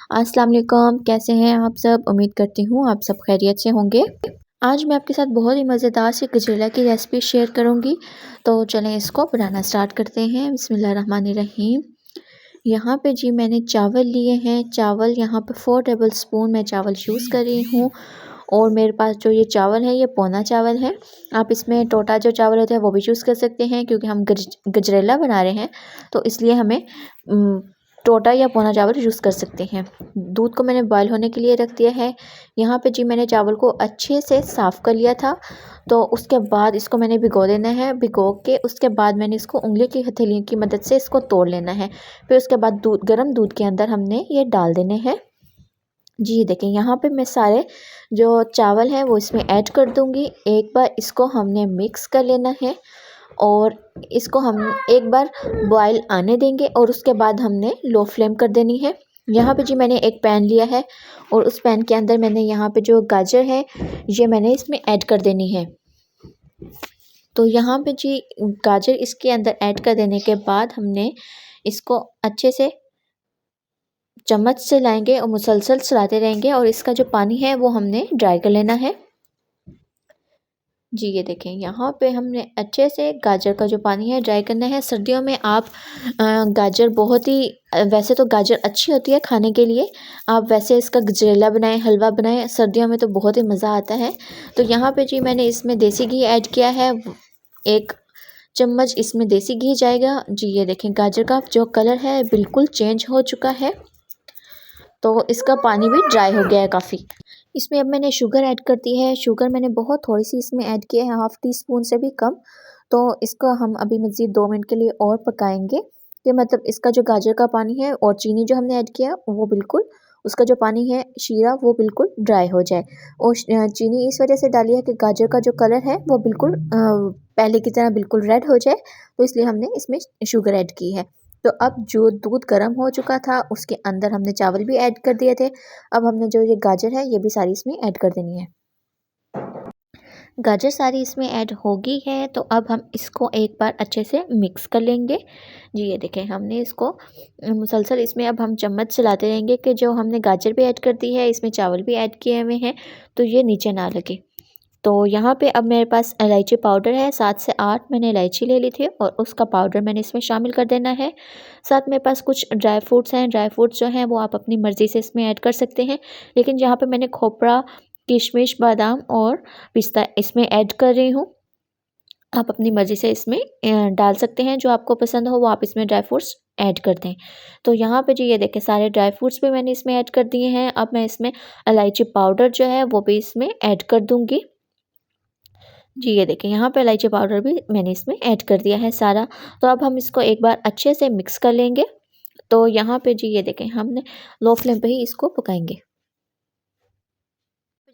अस्सलाम वालेकुम, कैसे हैं आप सब? उम्मीद करती हूँ आप सब खैरियत से होंगे। आज मैं आपके साथ बहुत ही मज़ेदार सी गजरेला की रेसिपी शेयर करूँगी। तो चलें इसको बनाना स्टार्ट करते हैं। बिस्मिल्लाहिर्रहमानिर्रहीम। यहाँ पे जी मैंने चावल लिए हैं। चावल यहाँ पे 4 टेबल स्पून मैं चावल यूज़ कर रही हूँ। और मेरे पास जो ये चावल है ये पौना चावल है। आप इसमें टोटा जो चावल होता है वो भी यूज़ कर सकते हैं, क्योंकि हम गजरेला बना रहे हैं तो इसलिए हमें टोटा या पौना चावल यूज़ कर सकते हैं। दूध को मैंने बॉयल होने के लिए रख दिया है। यहाँ पे जी मैंने चावल को अच्छे से साफ़ कर लिया था। तो उसके बाद इसको मैंने भिगो देना है। भिगो के उसके बाद मैंने इसको उँगली की हथेलियों की मदद से इसको तोड़ लेना है। फिर उसके बाद गर्म दूध के अंदर हमने ये डाल देने हैं। जी देखें, यहाँ पे मैं सारे जो चावल हैं वो इसमें ऐड कर दूँगी। एक बार इसको हमने मिक्स कर लेना है और इसको हम एक बार बॉयल आने देंगे और उसके बाद हमने लो फ्लेम कर देनी है। यहाँ पे जी मैंने एक पैन लिया है और उस पैन के अंदर मैंने यहाँ पे जो गाजर है ये मैंने इसमें ऐड कर देनी है। तो यहाँ पे जी गाजर इसके अंदर ऐड कर देने के बाद हमने इसको अच्छे से चम्मच से लाएंगे और मुसलसल चलाते रहेंगे और इसका जो पानी है वो हमने ड्राई कर लेना है। जी ये देखें, यहाँ पे हमने अच्छे से गाजर का जो पानी है ड्राई करना है। सर्दियों में आप गाजर बहुत ही वैसे तो गाजर अच्छी होती है खाने के लिए। आप वैसे इसका गजरेला बनाएं, हलवा बनाएं, सर्दियों में तो बहुत ही मज़ा आता है। तो यहाँ पे जी मैंने इसमें देसी घी ऐड किया है। 1 चम्मच इसमें देसी घी जाएगा। जी ये देखें, गाजर का जो कलर है बिल्कुल चेंज हो चुका है। तो इसका पानी भी ड्राई हो गया है काफ़ी। इसमें अब मैंने शुगर ऐड कर दी है। शुगर मैंने बहुत थोड़ी सी इसमें ऐड की है, हाफ़ टी स्पून से भी कम। तो इसको हम अभी मज़ीद 2 मिनट के लिए और पकाएंगे कि मतलब इसका जो गाजर का पानी है और चीनी जो हमने ऐड किया वो बिल्कुल उसका जो पानी है शीरा वो बिल्कुल ड्राई हो जाए। और चीनी इस वजह से डाली है कि गाजर का जो कलर है वो बिल्कुल पहले की तरह बिल्कुल रेड हो जाए, तो इसलिए हमने इसमें शुगर ऐड की है। तो अब जो दूध गर्म हो चुका था उसके अंदर हमने चावल भी ऐड कर दिए थे। अब हमने जो ये गाजर है ये भी सारी इसमें ऐड कर देनी है। गाजर सारी इसमें ऐड हो गई है तो अब हम इसको एक बार अच्छे से मिक्स कर लेंगे। जी ये देखें, हमने इसको मुसलसल इसमें अब हम चम्मच चलाते रहेंगे कि जो हमने गाजर भी ऐड कर दी है इसमें चावल भी ऐड किए हुए हैं तो ये नीचे ना लगे। तो यहाँ पे अब मेरे पास इलायची पाउडर है, 7 से 8 मैंने इलायची ले ली थी और उसका पाउडर मैंने इसमें शामिल कर देना है। साथ मेरे पास कुछ ड्राई फ्रूट्स हैं। ड्राई फ्रूट्स जो हैं वो आप अपनी मर्ज़ी से इसमें ऐड कर सकते हैं, लेकिन यहाँ पे मैंने खोपरा, किशमिश, बादाम और पिस्ता इसमें ऐड कर रही हूँ। आप अपनी मर्ज़ी से इसमें डाल सकते हैं, जो आपको पसंद हो वो आप इसमें ड्राई फ्रूट्स ऐड कर दें। तो यहाँ पे जी ये देखें, सारे ड्राई फ्रूट्स भी मैंने इसमें ऐड कर दिए हैं। अब मैं इसमें इलायची पाउडर जो है वो भी इसमें ऐड कर दूँगी। जी ये देखें, यहाँ पे इलायची पाउडर भी मैंने इसमें ऐड कर दिया है सारा। तो अब हम इसको एक बार अच्छे से मिक्स कर लेंगे। तो यहाँ पे जी ये देखें, हमने लो फ्लेम पे ही इसको पकाएंगे।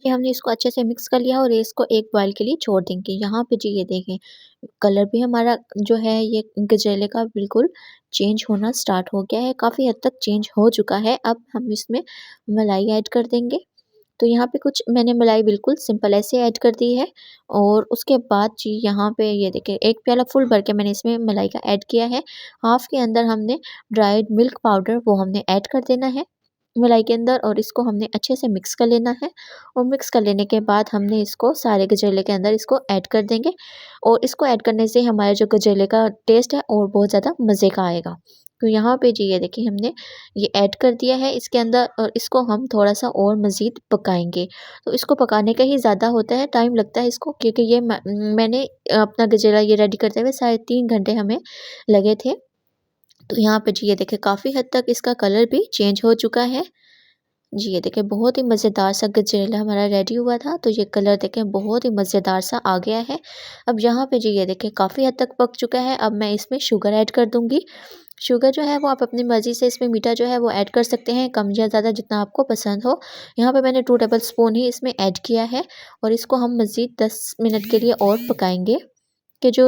जी हमने इसको अच्छे से मिक्स कर लिया और इसको एक बॉयल के लिए छोड़ देंगे। यहाँ पे जी ये देखें, कलर भी हमारा जो है ये गजरेले का बिल्कुल चेंज होना स्टार्ट हो गया है, काफ़ी हद तक चेंज हो चुका है। अब हम इसमें मलाई ऐड कर देंगे। तो यहाँ पे कुछ मैंने मलाई बिल्कुल सिंपल ऐसे ऐड कर दी है और उसके बाद जी यहाँ पे ये देखिए 1 प्याला फुल भर के मैंने इसमें मलाई का ऐड किया है। हाफ़ के अंदर हमने ड्राइड मिल्क पाउडर वो हमने ऐड कर देना है मलाई के अंदर और इसको हमने अच्छे से मिक्स कर लेना है। और मिक्स कर लेने के बाद हमने इसको सारे गजरेले के अंदर इसको ऐड कर देंगे और इसको ऐड करने से हमारे जो गजरेले का टेस्ट है और बहुत ज़्यादा मज़े का आएगा। तो यहाँ पे जी ये देखिए, हमने ये ऐड कर दिया है इसके अंदर और इसको हम थोड़ा-सा और मज़ीद पकाएँगे। तो इसको पकाने का ही ज़्यादा होता है, टाइम लगता है इसको, क्योंकि ये मैंने अपना गजरेला ये रेडी करते हुए साढ़े 3 घंटे हमें लगे थे। तो यहाँ पे जी ये देखिए, काफ़ी हद तक इसका कलर भी चेंज हो चुका है। जी ये देखिए, बहुत ही मज़ेदार सा गजरेला हमारा रेडी हुआ था। तो ये कलर देखें बहुत ही मज़ेदार सा आ गया है। अब यहाँ पे जी ये देखिए, काफ़ी हद तक पक चुका है। अब मैं इसमें शुगर ऐड कर दूँगी। शुगर जो है वो आप अपनी मर्ज़ी से इसमें मीठा जो है वो ऐड कर सकते हैं, कम या ज़्यादा जितना आपको पसंद हो। यहाँ पे मैंने 2 टेबल स्पून ही इसमें ऐड किया है और इसको हम मज़ीद 10 मिनट के लिए और पकाएँगे कि जो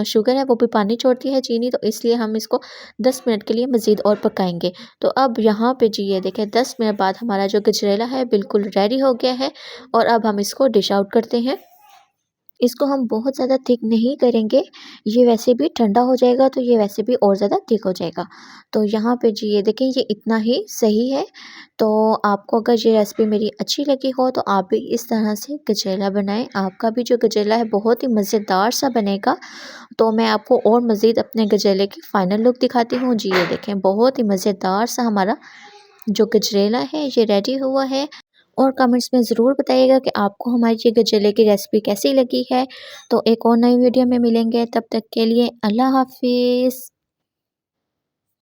शुगर है वो भी पानी छोड़ती है चीनी, तो इसलिए हम इसको 10 मिनट के लिए मज़ीद और पकाएँगे। तो अब यहाँ पे जी ये देखें, 10 मिनट बाद हमारा जो गजरेला है बिल्कुल रेडी हो गया है और अब हम इसको डिश आउट करते हैं। इसको हम बहुत ज़्यादा थिक नहीं करेंगे, ये वैसे भी ठंडा हो जाएगा तो ये वैसे भी और ज़्यादा थिक हो जाएगा। तो यहाँ पे जी ये देखें ये इतना ही सही है। तो आपको अगर ये रेसिपी मेरी अच्छी लगी हो तो आप भी इस तरह से गजेला बनाएँ। आपका भी जो गजेला है बहुत ही मज़ेदार सा बनेगा। तो मैं आपको और मज़ीद अपने गजेले की फ़ाइनल लुक दिखाती हूँ। जी ये देखें बहुत ही मज़ेदार सा हमारा जो गजरेला है ये रेडी हुआ है। और कमेंट्स में ज़रूर बताइएगा कि आपको हमारी ये गजरेले की रेसिपी कैसी लगी है। तो एक और नई वीडियो में मिलेंगे, तब तक के लिए अल्लाह हाफ़िज़।